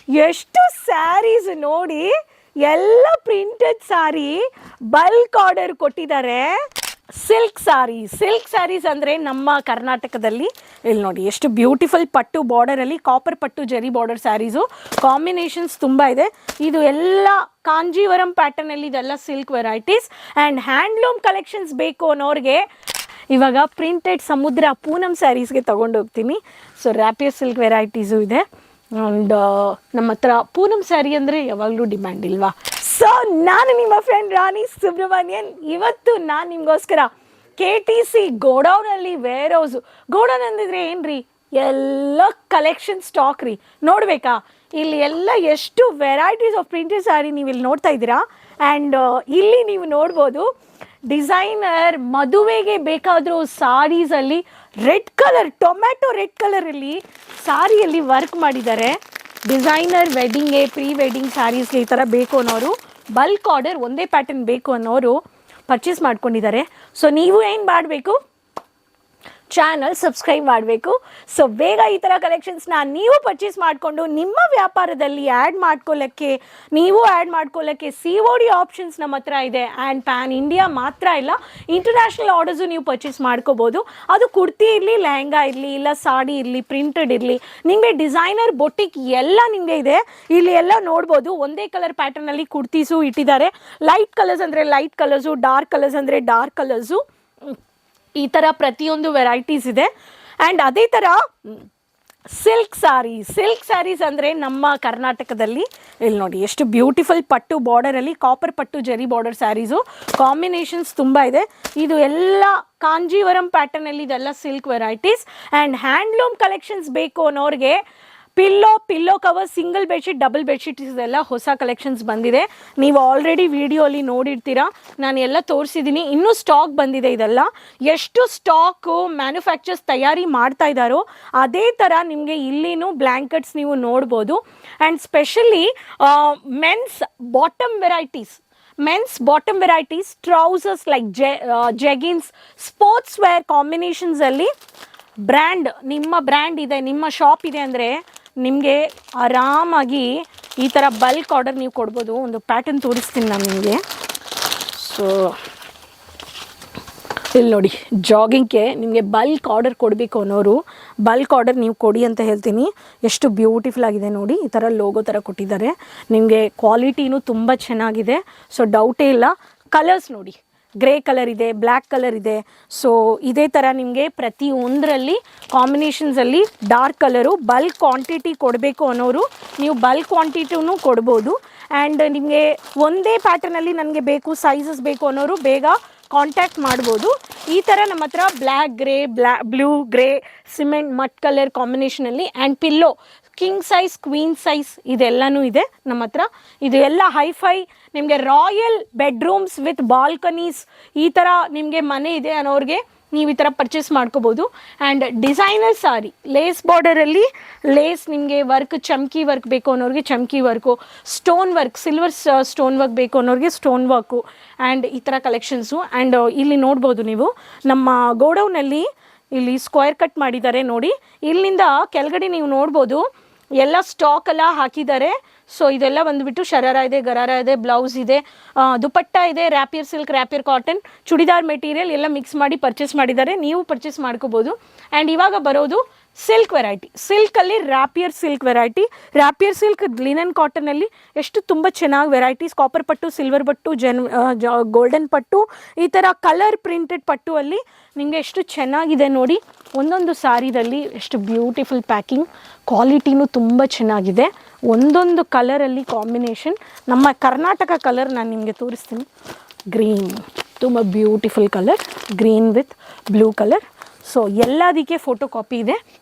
ಎಷ್ಟು ಸ್ಯಾರೀಸ್ ನೋಡಿ, ಎಲ್ಲ ಪ್ರಿಂಟೆಡ್ ಸ್ಯಾರಿ ಬಲ್ಕ್ ಆರ್ಡರ್ ಕೊಟ್ಟಿದ್ದಾರೆ. ಸಿಲ್ಕ್ ಸ್ಯಾರೀಸ್ ಅಂದರೆ ನಮ್ಮ ಕರ್ನಾಟಕದಲ್ಲಿ ಇಲ್ಲಿ ನೋಡಿ ಎಷ್ಟು ಬ್ಯೂಟಿಫುಲ್ ಪಟ್ಟು ಬಾರ್ಡರಲ್ಲಿ ಕಾಪರ್ ಪಟ್ಟು ಜರಿ ಬಾರ್ಡರ್ ಸ್ಯಾರೀಸು ಕಾಂಬಿನೇಷನ್ಸ್ ತುಂಬ ಇದೆ. ಇದು ಎಲ್ಲ ಕಾಂಜೀವರಂ ಪ್ಯಾಟರ್ನಲ್ಲಿ ಇದೆಲ್ಲ silk varieties and handloom collections ಬೇಕು ಅನ್ನೋರಿಗೆ ಇವಾಗ ಪ್ರಿಂಟೆಡ್ ಸಮುದ್ರ ಪೂನಮ್ ಸ್ಯಾರೀಸ್ಗೆ ತೊಗೊಂಡೋಗ್ತೀನಿ. ಸೊ ರ್ಯಾಪಿಯರ್ ಸಿಲ್ಕ್ ವೆರೈಟೀಸು ಇದೆ ಆ್ಯಂಡ್ ನಮ್ಮ ಹತ್ರ ಪೂನಮ್ ಸ್ಯಾರಿ ಅಂದರೆ ಯಾವಾಗಲೂ ಡಿಮ್ಯಾಂಡ್ ಇಲ್ವಾ. ಸೊ ನಾನು ನಿಮ್ಮ ಫ್ರೆಂಡ್ ರಾಣಿ ಸುಬ್ರಹ್ಮಣ್ಯನ್. ಇವತ್ತು ನಾನು ನಿಮಗೋಸ್ಕರ KTC ಗೋಡೌನಲ್ಲಿ ವೇರ್ ಹೌಸು. ಗೋಡೌನ್ ಅಂದಿದ್ರೆ ಏನು ರೀ, ಎಲ್ಲ ಕಲೆಕ್ಷನ್ ಸ್ಟಾಕ್ ರೀ. ನೋಡಬೇಕಾ, ಇಲ್ಲಿ ಎಲ್ಲ ಎಷ್ಟು ವೆರೈಟೀಸ್ ಆಫ್ ಪ್ರಿಂಟೆಡ್ ಸ್ಯಾರಿ ನೀವು ಇಲ್ಲಿ ನೋಡ್ತಾ ಇದ್ದೀರಾ. ಆ್ಯಂಡ್ ಇಲ್ಲಿ ನೀವು ನೋಡ್ಬೋದು ಡಿಸೈನರ್ ಮದುವೆಗೆ ಬೇಕಾದರೂ ಸಾರೀಸಲ್ಲಿ ರೆಡ್ ಕಲರ್, ಟೊಮ್ಯಾಟೊ ರೆಡ್ ಕಲರಲ್ಲಿ ಸಾರಿಯಲ್ಲಿ ವರ್ಕ್ ಮಾಡಿದ್ದಾರೆ. ಡಿಸೈನರ್ ವೆಡ್ಡಿಂಗ್ಗೆ, ಪ್ರೀ ವೆಡ್ಡಿಂಗ್ ಸ್ಯಾರೀಸ್ಗೆ ಈ ಥರ ಬೇಕು ಅನ್ನೋರು, ಬಲ್ಕ್ ಆರ್ಡರ್ ಒಂದೇ ಪ್ಯಾಟರ್ನ್ ಬೇಕು ಅನ್ನೋರು ಪರ್ಚೇಸ್ ಮಾಡ್ಕೊಂಡಿದ್ದಾರೆ. ಸೊ ನೀವು ಏನು ಮಾಡಬೇಕು, ಚಾನಲ್ ಸಬ್ಸ್ಕ್ರೈಬ್ ಮಾಡಬೇಕು. ಸೊ ಬೇಗ ಈ ಥರ ಕಲೆಕ್ಷನ್ಸ್ನ ನೀವು ಪರ್ಚೇಸ್ ಮಾಡಿಕೊಂಡು ನಿಮ್ಮ ವ್ಯಾಪಾರದಲ್ಲಿ ಆ್ಯಡ್ ಮಾಡ್ಕೊಳ್ಳೋಕ್ಕೆ COD ಆಪ್ಷನ್ಸ್ ನಮ್ಮ ಹತ್ರ ಇದೆ. ಆ್ಯಂಡ್ ಪ್ಯಾನ್ ಇಂಡಿಯಾ ಮಾತ್ರ ಇಲ್ಲ, ಇಂಟರ್ನ್ಯಾಷನಲ್ ಆರ್ಡರ್ಸು ನೀವು ಪರ್ಚೇಸ್ ಮಾಡ್ಕೋಬೋದು. ಅದು ಕುರ್ತಿ ಇರಲಿ, ಲೆಹಂಗಾ ಇರಲಿ, ಇಲ್ಲ ಸಾಡಿ ಇರಲಿ, ಪ್ರಿಂಟೆಡ್ ಇರಲಿ, ನಿಮಗೆ ಡಿಸೈನರ್ ಬೊಟಿಕ್ ಎಲ್ಲ ನಿಮಗೆ ಇದೆ. ಇಲ್ಲಿ ಎಲ್ಲ ನೋಡ್ಬೋದು ಒಂದೇ ಕಲರ್ ಪ್ಯಾಟರ್ನಲ್ಲಿ ಕುರ್ತೀಸು ಇಟ್ಟಿದ್ದಾರೆ. ಲೈಟ್ ಕಲರ್ಸ್ ಅಂದರೆ ಲೈಟ್ ಕಲರ್ಸು, ಡಾರ್ಕ್ ಕಲರ್ಸ್ ಅಂದರೆ ಡಾರ್ಕ್ ಕಲರ್ಸು, ಈ ಥರ ಪ್ರತಿಯೊಂದು ವೆರೈಟೀಸ್ ಇದೆ. ಆ್ಯಂಡ್ ಅದೇ ಥರ ಸಿಲ್ಕ್ ಸ್ಯಾರೀಸ್ ಅಂದರೆ ನಮ್ಮ ಕರ್ನಾಟಕದಲ್ಲಿ ಇಲ್ಲಿ ನೋಡಿ ಎಷ್ಟು ಬ್ಯೂಟಿಫುಲ್ ಪಟ್ಟು ಬಾರ್ಡರಲ್ಲಿ ಕಾಪರ್ ಪಟ್ಟು ಜರಿ ಬಾರ್ಡರ್ ಸ್ಯಾರೀಸು ಕಾಂಬಿನೇಷನ್ಸ್ ತುಂಬ ಇದೆ. ಇದು ಎಲ್ಲ ಕಾಂಜೀವರಂ ಪ್ಯಾಟರ್ನಲ್ಲಿ ಇದೆಲ್ಲ silk varieties. And handloom collections ಬೇಕು ಅನ್ನೋರಿಗೆ pillow cover, single bedsheet, double bedsheet ಇದೆಲ್ಲ ಹೊಸ ಕಲೆಕ್ಷನ್ಸ್ ಬಂದಿದೆ. ನೀವು ಆಲ್ರೆಡಿ ವಿಡಿಯೋಲಿ ನೋಡಿರ್ತೀರಾ, ನಾನು ಎಲ್ಲ ತೋರಿಸಿದ್ದೀನಿ. ಇನ್ನೂ ಸ್ಟಾಕ್ ಬಂದಿದೆ. ಇದೆಲ್ಲ ಎಷ್ಟು ಸ್ಟಾಕು ಮ್ಯಾನುಫ್ಯಾಕ್ಚರ್ಸ್ ತಯಾರಿ ಮಾಡ್ತಾ ಇದ್ದಾರೋ ಅದೇ ಥರ ನಿಮಗೆ ಇಲ್ಲಿನೂ ಬ್ಲ್ಯಾಂಕೆಟ್ಸ್ ನೀವು ನೋಡ್ಬೋದು. And specially men's bottom varieties, trousers like jeggings, sports wear ಕಾಂಬಿನೇಷನ್ಸಲ್ಲಿ ನಿಮ್ಮ ಬ್ರ್ಯಾಂಡ್ ಇದೆ, ನಿಮ್ಮ ಶಾಪ್ ಇದೆ ಅಂದರೆ ನಿಮಗೆ ಆರಾಮಾಗಿ ಈ ಥರ ಬಲ್ಕ್ ಆರ್ಡರ್ ನೀವು ಕೊಡ್ಬೋದು. ಒಂದು ಪ್ಯಾಟರ್ನ್ ತೋರಿಸ್ತೀನಿ ನಾನು ನಿಮಗೆ. ಸೊ ಇಲ್ಲಿ ನೋಡಿ, ಜಾಗಿಂಗ್ಗೆ ನಿಮಗೆ ಬಲ್ಕ್ ಆರ್ಡರ್ ಕೊಡಬೇಕು ಅನ್ನೋರು ಬಲ್ಕ್ ಆರ್ಡರ್ ನೀವು ಕೊಡಿ ಅಂತ ಹೇಳ್ತೀನಿ. ಎಷ್ಟು ಬ್ಯೂಟಿಫುಲ್ ಆಗಿದೆ ನೋಡಿ, ಈ ಥರ ಲೋಗೋ ಥರ ಕೊಟ್ಟಿದ್ದಾರೆ. ನಿಮಗೆ ಕ್ವಾಲಿಟಿನೂ ತುಂಬ ಚೆನ್ನಾಗಿದೆ. ಸೊ ಡೌಟೇ ಇಲ್ಲ. ಕಲರ್ಸ್ ನೋಡಿ, ಗ್ರೇ ಕಲರ್ ಇದೆ, ಬ್ಲ್ಯಾಕ್ ಕಲರ್ ಇದೆ. ಸೊ ಇದೇ ಥರ ನಿಮಗೆ ಪ್ರತಿಯೊಂದರಲ್ಲಿ ಕಾಂಬಿನೇಷನ್ಸಲ್ಲಿ ಡಾರ್ಕ್ ಕಲರು ಬಲ್ಕ್ ಕ್ವಾಂಟಿಟಿ ಕೊಡಬೇಕು ಅನ್ನೋರು ನೀವು ಬಲ್ಕ್ ಕ್ವಾಂಟಿಟಿನೂ ಕೊಡ್ಬೋದು. ಆ್ಯಂಡ್ ನಿಮಗೆ ಒಂದೇ ಪ್ಯಾಟರ್ನಲ್ಲಿ ನನಗೆ ಬೇಕು, ಸೈಜಸ್ ಬೇಕು ಅನ್ನೋರು ಬೇಗ ಕಾಂಟ್ಯಾಕ್ಟ್ ಮಾಡ್ಬೋದು. ಈ ಥರ ನಮ್ಮ ಹತ್ರ black grey, blue grey, cement mud colour ಕಾಂಬಿನೇಷನಲ್ಲಿ and pillow king size, queen size ಇದೆಲ್ಲನೂ ಇದೆ ನಮ್ಮ ಹತ್ರ. ಇದು ಎಲ್ಲ ಹೈಫೈ ನಿಮಗೆ ರಾಯಲ್ ಬೆಡ್ರೂಮ್ಸ್ ವಿತ್ ಬಾಲ್ಕನೀಸ್, ಈ ಥರ ನಿಮಗೆ ಮನೆ ಇದೆ ಅನ್ನೋರಿಗೆ ನೀವು ಈ ಥರ ಪರ್ಚೇಸ್ ಮಾಡ್ಕೋಬೋದು. ಆ್ಯಂಡ್ ಡಿಸೈನರ್ ಸಾರಿ ಲೇಸ್ ಬಾರ್ಡರಲ್ಲಿ ಲೇಸ್ ನಿಮಗೆ ವರ್ಕ್, ಚಮ್ಕಿ ವರ್ಕ್ ಬೇಕು ಅನ್ನೋರಿಗೆ chamki work, stone work, silver stone work ಬೇಕು ಅನ್ನೋರಿಗೆ ಸ್ಟೋನ್ ವರ್ಕು ಆ್ಯಂಡ್ ಈ ಥರ ಕಲೆಕ್ಷನ್ಸು. ಆ್ಯಂಡ್ ಇಲ್ಲಿ ನೋಡ್ಬೋದು ನೀವು ನಮ್ಮ ಗೋಡೌನಲ್ಲಿ ಇಲ್ಲಿ ಸ್ಕ್ವೇರ್ ಕಟ್ ಮಾಡಿದ್ದಾರೆ ನೋಡಿ. ಇಲ್ಲಿಂದ ಕೆಳಗಡೆ ನೀವು ನೋಡ್ಬೋದು ಎಲ್ಲ ಸ್ಟಾಕ್ ಎಲ್ಲ ಹಾಕಿದ್ದಾರೆ. ಸೊ ಇದೆಲ್ಲ ಬಂದುಬಿಟ್ಟು ಶರಾರ ಇದೆ, ಗರಾರ ಇದೆ, ಬ್ಲೌಸ್ ಇದೆ, ದುಪಟ್ಟ ಇದೆ, rapier silk, rapier cotton, churidar material ಎಲ್ಲ ಮಿಕ್ಸ್ ಮಾಡಿ ಪರ್ಚೇಸ್ ಮಾಡಿದ್ದಾರೆ. ನೀವು ಪರ್ಚೇಸ್ ಮಾಡ್ಕೋಬೋದು. ಆ್ಯಂಡ್ ಇವಾಗ ಬರೋದು ಸಿಲ್ಕ್ ವೆರೈಟಿ. ಸಿಲ್ಕಲ್ಲಿ ರ್ಯಾಪಿಯರ್ ಸಿಲ್ಕ್ ಲಿನನ್ ಕಾಟನಲ್ಲಿ ಎಷ್ಟು ತುಂಬ ಚೆನ್ನಾಗಿ ವೆರೈಟೀಸ್, ಕಾಪರ್ ಪಟ್ಟು, ಸಿಲ್ವರ್ ಪಟ್ಟು, ಗೋಲ್ಡನ್ ಪಟ್ಟು, ಈ ಥರ ಕಲರ್ ಪ್ರಿಂಟೆಡ್ ಪಟ್ಟು ಅಲ್ಲಿ ನಿಮಗೆ ಎಷ್ಟು ಚೆನ್ನಾಗಿದೆ ನೋಡಿ. ಒಂದೊಂದು ಸಾರಿದಲ್ಲಿ ಎಷ್ಟು ಬ್ಯೂಟಿಫುಲ್ ಪ್ಯಾಕಿಂಗ್, ಕ್ವಾಲಿಟಿನೂ ತುಂಬ ಚೆನ್ನಾಗಿದೆ. ಒಂದೊಂದು ಕಲರಲ್ಲಿ ಕಾಂಬಿನೇಷನ್, ನಮ್ಮ ಕರ್ನಾಟಕ ಕಲರ್ ನಾನು ನಿಮಗೆ ತೋರಿಸ್ತೀನಿ. ಗ್ರೀನ್ ತುಂಬ beautiful colour, green with blue colour. So ಎಲ್ಲದಕ್ಕೆ ಫೋಟೋ ಕಾಪಿ ಇದೆ,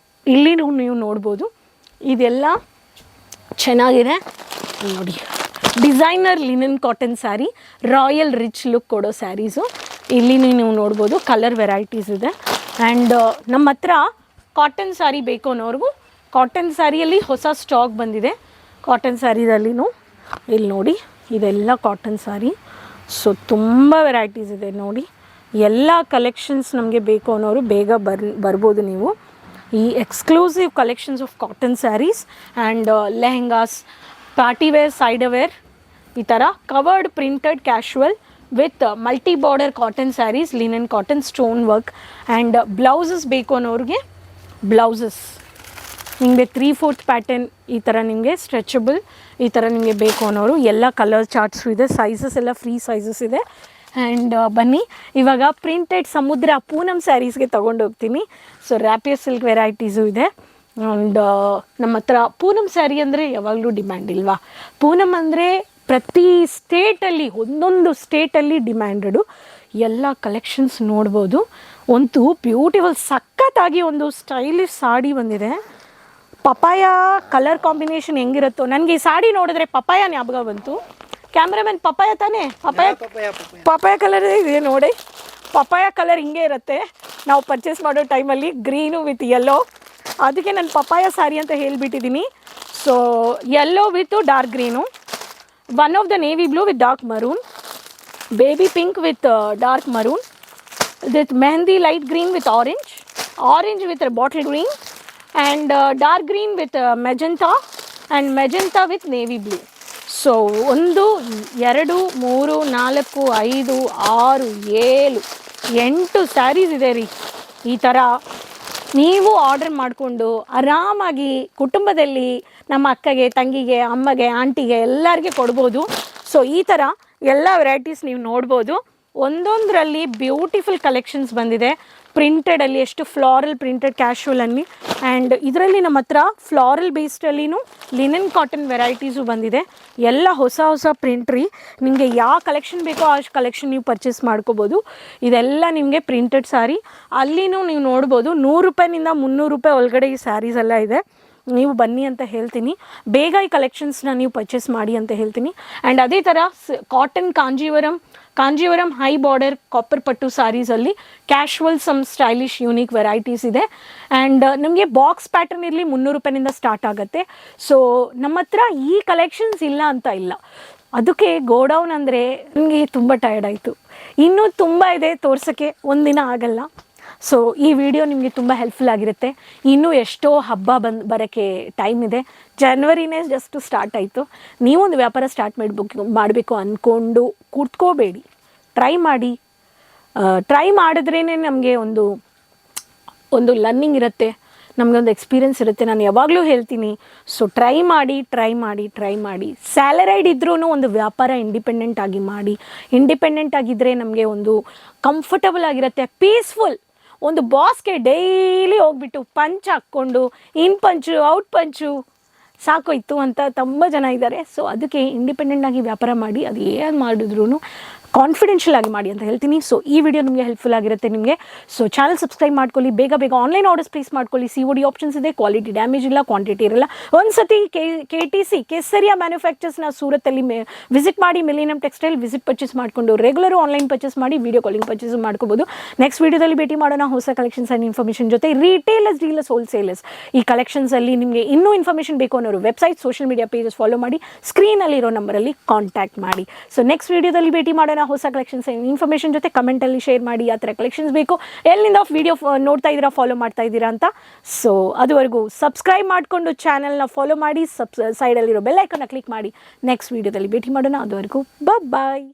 ಇಲ್ಲಿ ನೀವು ನೋಡ್ಬೋದು. ಇದೆಲ್ಲ ಚೆನ್ನಾಗಿದೆ ನೋಡಿ. Designer linen cotton sari, royal rich look ಕೊಡೋ ಸ್ಯಾರೀಸು ಇಲ್ಲಿ ನೀವು ನೋಡ್ಬೋದು. ಕಲರ್ ವೆರೈಟೀಸ್ ಇದೆ. ಆ್ಯಂಡ್ ನಮ್ಮ ಹತ್ರ ಕಾಟನ್ ಸ್ಯಾರಿ ಬೇಕು ಅನ್ನೋರ್ಗೂ ಕಾಟನ್ ಸ್ಯಾರಿಯಲ್ಲಿ ಹೊಸ ಸ್ಟಾಕ್ ಬಂದಿದೆ. ಕಾಟನ್ ಸ್ಯಾರಿದಲ್ಲಿನೂ ಇಲ್ಲಿ ನೋಡಿ, ಇದೆಲ್ಲ ಕಾಟನ್ ಸ್ಯಾರಿ. ಸೊ ತುಂಬ ವೆರೈಟೀಸ್ ಇದೆ ನೋಡಿ. ಎಲ್ಲ ಕಲೆಕ್ಷನ್ಸ್ ನಮಗೆ ಬೇಕು ಅನ್ನೋರು ಬೇಗ ಬರ್ಬೋದು ನೀವು. ಈ exclusive collections of cotton sarees and lehengas, party wear, side wear, ಈ ಥರ covered printed casual with multi border cotton sarees, linen cotton, stone work and blouses ಬೇಕು ಅನ್ನೋರಿಗೆ ಬ್ಲೌಸಸ್ ನಿಮಗೆ 3/4 ಪ್ಯಾಟರ್ನ್ ಈ ಥರ ನಿಮಗೆ ಸ್ಟ್ರೆಚಬಲ್ ಈ ಥರ ನಿಮಗೆ ಬೇಕು ಅನ್ನೋರು ಎಲ್ಲ ಕಲರ್ ಚಾರ್ಟ್ಸು ಇದೆ, ಸೈಜಸ್ ಎಲ್ಲ ಫ್ರೀ ಸೈಜಸ್ ಇದೆ. ಆ್ಯಂಡ್ ಬನ್ನಿ ಇವಾಗ ಪ್ರಿಂಟೆಡ್ ಸಮುದ್ರ ಪೂನಮ್ ಸ್ಯಾರೀಸ್ಗೆ ತೊಗೊಂಡು ಹೋಗ್ತೀನಿ. ಸೊ ರ್ಯಾಪಿಯರ್ ಸಿಲ್ಕ್ ವೆರೈಟೀಸು ಇದೆ. ಆ್ಯಂಡ್ ನಮ್ಮ ಹತ್ರ ಪೂನಮ್ ಸ್ಯಾರಿ ಅಂದರೆ ಯಾವಾಗಲೂ ಡಿಮ್ಯಾಂಡ್ ಇಲ್ವಾ? ಪೂನಮ್ ಅಂದರೆ ಪ್ರತಿ ಸ್ಟೇಟಲ್ಲಿ ಒಂದೊಂದು ಸ್ಟೇಟಲ್ಲಿ ಡಿಮ್ಯಾಂಡೆಡು ಎಲ್ಲ ಕಲೆಕ್ಷನ್ಸ್ ನೋಡ್ಬೋದು. ಒಂದು ಬ್ಯೂಟಿಫುಲ್ ಸಖತ್ತಾಗಿ ಒಂದು ಸ್ಟೈಲಿಶ್ ಸಾಡಿ ಬಂದಿದೆ. ಪಪಾಯ ಕಲರ್ ಕಾಂಬಿನೇಷನ್ ಹೆಂಗಿರುತ್ತೋ, ನನಗೆ ಈ ಸಾಡಿ ನೋಡಿದ್ರೆ ಪಪಾಯ ಜ್ಞಾಪಕ ಬಂತು. ಕ್ಯಾಮ್ರಾಮನ್ ಪಪಾಯ ತಾನೇ? ಪಪಾಯ ಕಲರ್ ಇದೆ ನೋಡಿ. ಪಪಾಯ ಕಲರ್ ಹಿಂಗೆ ಇರುತ್ತೆ ನಾವು ಪರ್ಚೇಸ್ ಮಾಡೋ ಟೈಮಲ್ಲಿ, ಗ್ರೀನು ವಿತ್ ಯೆಲ್ಲೋ. ಅದಕ್ಕೆ ನಾನು ಪಪಾಯ ಸಾರಿ ಅಂತ ಹೇಳಿಬಿಟ್ಟಿದ್ದೀನಿ. So yellow with dark green, one of the navy blue with dark maroon, baby pink with dark maroon, with mehndi light green with orange, orange with bottle green and dark green with magenta and magenta with navy blue. So 1 2 3 4 5 6 7 8 saris ಇದೆ ರೀ. ಈ ಥರ ನೀವು order ಮಾಡಿಕೊಂಡು ಆರಾಮಾಗಿ ಕುಟುಂಬದಲ್ಲಿ ನಮ್ಮ ಅಕ್ಕಗೆ, ತಂಗಿಗೆ, ಅಮ್ಮಗೆ, ಆಂಟಿಗೆ ಎಲ್ಲರಿಗೆ ಕೊಡ್ಬೋದು. ಸೊ ಈ ಥರ ಎಲ್ಲ ವೆರೈಟೀಸ್ ನೀವು ನೋಡ್ಬೋದು. ಒಂದೊಂದರಲ್ಲಿ ಬ್ಯೂಟಿಫುಲ್ ಕಲೆಕ್ಷನ್ಸ್ ಬಂದಿದೆ. ಪ್ರಿಂಟೆಡಲ್ಲಿ ಎಷ್ಟು ಫ್ಲಾರಲ್ ಪ್ರಿಂಟೆಡ್ ಕ್ಯಾಶುವಲಲ್ಲಿ, ಆ್ಯಂಡ್ ಇದರಲ್ಲಿ ನಮ್ಮ ಹತ್ರ ಫ್ಲಾರಲ್ ಬೇಸ್ಡಲ್ಲಿನೂ ಲಿನನ್ ಕಾಟನ್ ವೆರೈಟೀಸು ಬಂದಿದೆ. ಎಲ್ಲ ಹೊಸ ಹೊಸ ಪ್ರಿಂಟ್ ರೀ. ನಿಮಗೆ ಯಾವ ಕಲೆಕ್ಷನ್ ಬೇಕೋ ಆ ಕಲೆಕ್ಷನ್ ನೀವು ಪರ್ಚೇಸ್ ಮಾಡ್ಕೋಬೋದು. ಇದೆಲ್ಲ ನಿಮಗೆ ಪ್ರಿಂಟೆಡ್ ಸ್ಯಾರಿ. ಅಲ್ಲಿನೂ ನೀವು ನೋಡ್ಬೋದು 100 ರೂಪಾಯಿನಿಂದ 300 ರೂಪಾಯಿ ಒಳಗಡೆ ಈ ಸ್ಯಾರೀಸ್ ಎಲ್ಲ ಇದೆ. ನೀವು ಬನ್ನಿ ಅಂತ ಹೇಳ್ತೀನಿ. ಬೇಗ ಈ ಕಲೆಕ್ಷನ್ಸ್ನ ನೀವು ಪರ್ಚೇಸ್ ಮಾಡಿ ಅಂತ ಹೇಳ್ತೀನಿ. ಆ್ಯಂಡ್ ಅದೇ ಥರ cotton Kanjeevaram high border copper ಪಟ್ಟು ಸ್ಯಾರೀಸಲ್ಲಿ casual some stylish unique varieties ಇದೆ. ಆ್ಯಂಡ್ ನಮಗೆ ಬಾಕ್ಸ್ ಪ್ಯಾಟರ್ನ್ ಇರಲಿ 300 ರೂಪಾಯಿನಿಂದ ಸ್ಟಾರ್ಟ್ ಆಗುತ್ತೆ. ಸೊ ನಮ್ಮ ಹತ್ರ ಈ ಕಲೆಕ್ಷನ್ಸ್ ಇಲ್ಲ ಅಂತ ಇಲ್ಲ. ಅದಕ್ಕೆ ಗೋಡೌನ್ ಅಂದರೆ ನನಗೆ ತುಂಬ ಟಯರ್ಡ್ ಆಯಿತು. ಇನ್ನೂ ತುಂಬ ಇದೆ ತೋರ್ಸೋಕ್ಕೆ, ಒಂದಿನ ಆಗಲ್ಲ. ಸೊ ಈ ವಿಡಿಯೋ ನಿಮಗೆ ತುಂಬ ಹೆಲ್ಪ್ಫುಲ್ ಆಗಿರುತ್ತೆ. ಇನ್ನೂ ಎಷ್ಟೋ ಹಬ್ಬ ಬರೋಕ್ಕೆ ಟೈಮ್ ಇದೆ. ಜನವರಿನೇ ಜಸ್ಟ್ ಸ್ಟಾರ್ಟ್ ಆಯಿತು. ನೀವೊಂದು ವ್ಯಾಪಾರ ಸ್ಟಾರ್ಟ್ ಮಾಡಬೇಕು ಅಂದ್ಕೊಂಡು ಕೂತ್ಕೋಬೇಡಿ, ಟ್ರೈ ಮಾಡಿ. ಟ್ರೈ ಮಾಡಿದ್ರೇ ನಮಗೆ ಒಂದು ಲರ್ನಿಂಗ್ ಇರುತ್ತೆ, ನಮಗೆ ಒಂದು ಎಕ್ಸ್ಪೀರಿಯನ್ಸ್ ಇರುತ್ತೆ. ನಾನು ಯಾವಾಗಲೂ ಹೇಳ್ತೀನಿ, ಸೊ ಟ್ರೈ ಮಾಡಿ. ಸ್ಯಾಲರೈಡ್ ಇದ್ರೂ ಒಂದು ವ್ಯಾಪಾರ ಇಂಡಿಪೆಂಡೆಂಟ್ ಆಗಿ ಮಾಡಿ. ಇಂಡಿಪೆಂಡೆಂಟ್ ಆಗಿದ್ದರೆ ನಮಗೆ ಒಂದು ಕಂಫರ್ಟಬಲ್ ಆಗಿರುತ್ತೆ, ಪೀಸ್ಫುಲ್. ಒಂದು ಬಾಸ್ಗೆ ಡೈಲಿ ಹೋಗ್ಬಿಟ್ಟು ಪಂಚ್ ಹಾಕ್ಕೊಂಡು ಇನ್ ಪಂಚು ಔಟ್ ಪಂಚು ಸಾಕೋಯ್ತು ಅಂತ ತುಂಬ ಜನ ಇದ್ದಾರೆ. ಸೊ ಅದಕ್ಕೆ ಇಂಡಿಪೆಂಡೆಂಟ್ ಆಗಿ ವ್ಯಾಪಾರ ಮಾಡಿ. ಅದು ಏನು ಮಾಡಿದ್ರೂ ಕಾನ್ಫಿಡೆನ್ಷಿಯಲ್ ಆಗಿ ಮಾಡಿ ಅಂತ ಹೇಳ್ತೀನಿ. ಸೊ ಈ ವಿಡಿಯೋ ನಿಮಗೆ ಹೆಲ್ಪ್ಫುಲ್ ಆಗಿರುತ್ತೆ ನಿಮಗೆ. ಸೊ ಚಾನಲ್ ಸಬ್ಸ್ಕ್ರೈಬ್ ಮಾಡ್ಕೊಳ್ಳಿ, ಬೇಗ ಆನ್ಲೈನ್ ಆರ್ಡರ್ಸ್ ಪ್ಲೇಸ್ ಮಾಡ್ಕೊಳ್ಳಿ. COD ಆಪ್ಷನ್ಸ್ ಇದೆ, ಕ್ವಾಲಿಟಿ ಡ್ಯಾಮೇಜ್ ಇಲ್ಲ, ಕ್ವಾಂಟಿಟಿ ಇರಲ್ಲ. ಒಂದು ಸತಿ KTC ಕೇಸರಿಯಾ ಮ್ಯಾನುಫ್ಯಾಕ್ಚರ್ಸ್ನ ಸೂರತ್ತಲ್ಲಿ ವಿಸಿಟ್ ಮಾಡಿ, ಮಿಲಿನಿಯಂ ಟೆಕ್ಸ್ಟೈಲ್ ವಿಸಿಟ್ ಪರ್ಚೇಸ್ ಮಾಡಿಕೊಂಡು ರೆಗ್ಯುಲರ್ ಆನ್ಲೈನ್ ಪರ್ಚೇಸ್ ಮಾಡಿ, ವಿಡಿಯೋ ಕಾಲಿಂಗ್ ಪರ್ಚೇಸ್ ಮಾಡ್ಕೋಬೋದು. ನೆಕ್ಸ್ಟ್ ವಿಡಿಯೋದಲ್ಲಿ ಭೇಟಿ ಮಾಡೋಣ ಹೊಸ ಕಲೆಕ್ಷನ್ಸ್ ಆ್ಯಂಡ್ ಇನ್ಫಾರ್ಮೇಷನ್ ಜೊತೆ. ರೀಟೇಲರ್ಸ್, ಡೀಲರ್ಸ್, ಹೋಲ್ಸೇಲರ್ಸ್ ಈ ಕಲೆಕ್ಷನ್ಸಲ್ಲಿ ನಿಮಗೆ ಇನ್ನೂ ಇನ್ಫಾರ್ಮೇಷನ್ ಬೇಕು ಅನ್ನೋರು website, social media pages follow ಮಾಡಿ, ಸ್ಕ್ರೀನಲ್ಲಿರೋ ನಂಬರಲ್ಲಿ ಕಾಂಟ್ಯಾಕ್ಟ್ ಮಾಡಿ. ಸೊ ನೆಕ್ಸ್ಟ್ ವಿಡಿಯೋದಲ್ಲಿ ಭೇಟಿ ಮಾಡೋಣ ಹೊಸ ಕಲೆಕ್ಷನ್ಸ್ ಇನ್ಫಾರ್ಮೇಷನ್ ಜೊತೆ. ಕಮೆಂಟಲ್ಲಿ ಶೇರ್ ಮಾಡಿ ಯಾವ ಥರ ಕಲೆಕ್ಷನ್ಸ್ ಬೇಕು, ಎಲ್ಲಿಂದ ವಿಡಿಯೋ ನೋಡ್ತಾ ಇದ್ದೀರಾ, ಫಾಲೋ ಮಾಡ್ತಾ ಇದ್ದೀರಾ ಅಂತ. ಸೊ ಅದುವರೆಗೂ ಸಬ್ಸ್ಕ್ರೈಬ್ ಮಾಡಿಕೊಂಡು ಚಾನಲ್ನ ಫಾಲೋ ಮಾಡಿ, ಸೈಡಲ್ಲಿರೋ ಬೆಲ್ ಐಕನ್ನ ಕ್ಲಿಕ್ ಮಾಡಿ. ನೆಕ್ಸ್ಟ್ ವಿಡಿಯೋದಲ್ಲಿ ಭೇಟಿ ಮಾಡೋಣ. ಅದುವರೆಗೂ ಬಾಯ್.